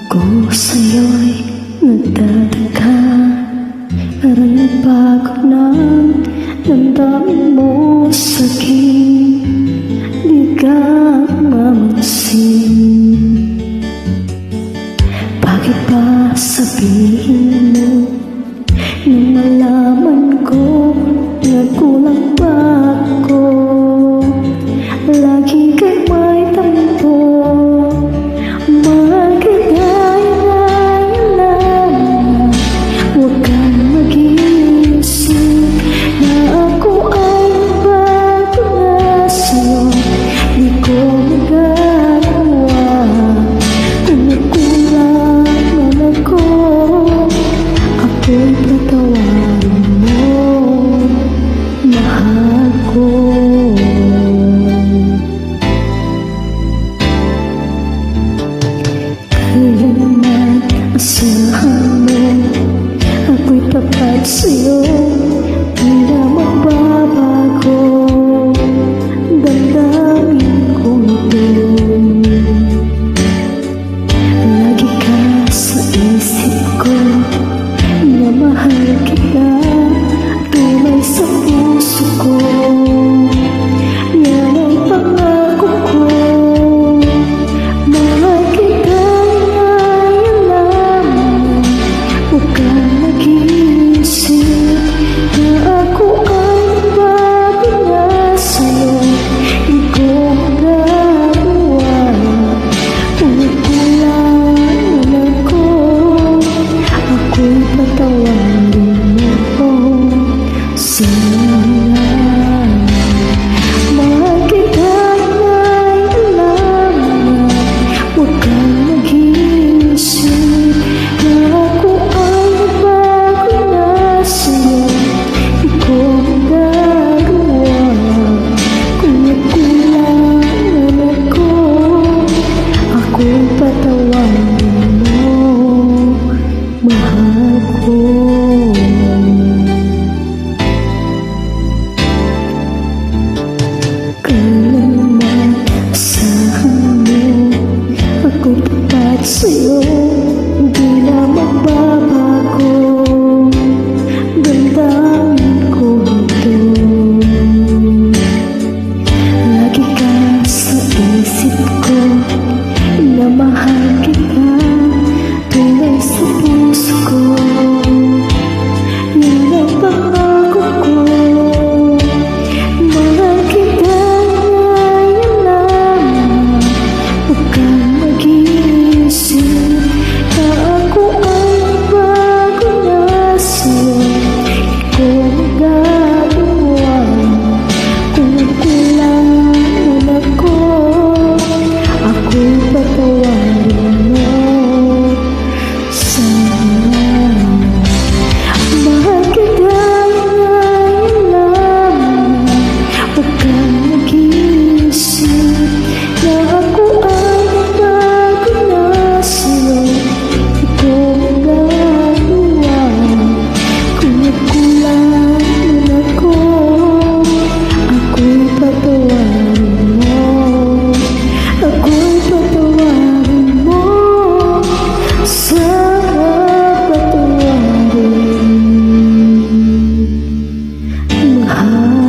Ako sa'yo'y nagtataka, parang nagbago ng damdamin mo sa'kin. Di ka mamansin, bakit ba sabihin mo nang malaman ko na kulang ba ako? Lagi kang may tampo, mahal kita ngayon lang. Huwag kang mag-iisip na ako ay bago na sa'yo. Di ko magagawa kung nagkulang man ako. Ako'y patawarin mo, mahal ko. Kaya naman asahan mo, ako'y tapat sa'yo. Di na magbabago damdamin ko ito. Lagi ka sa isip ko, na mahal kita, tunay sa puso ko. Yan ang pangako ko, mahal kita ngayon lang. Huwag kang mag-iisip na ako ay bago na sa'yo. Di ko magagawa kung nagkulang man ako. Ako'y patawarin mo, sana. Mahal kita ngayon lang. Huwag kang mag-iisip na ako ay bago na sa'yo. Di ko magagawa kung nagkulang man ako. Ako'y patawarin mo, mahal ko. Kaya naman asahan mo, ako'y tapat sa'yo. Hindi na magbabago damdamin ko ito. Lagi ka sa isip ko, na mahal kita, tunay sa puso ko. Yan ang pangako ko, mahal kita ngayon lang. Huwag kang mag-iisip na ako ay bago na sa'yo. Di ko magagawa kung nagkulang man ako. Ako'y patawarin mo, sana. Mahal kita ngayon lang. Huwag kang mag-iisip na ako ay bago na sa'yo. Di ko magagawa kung nagkulang man ako. Ako'y patawarin mo, ako'y patawarin mo, sana patawarin, mahal.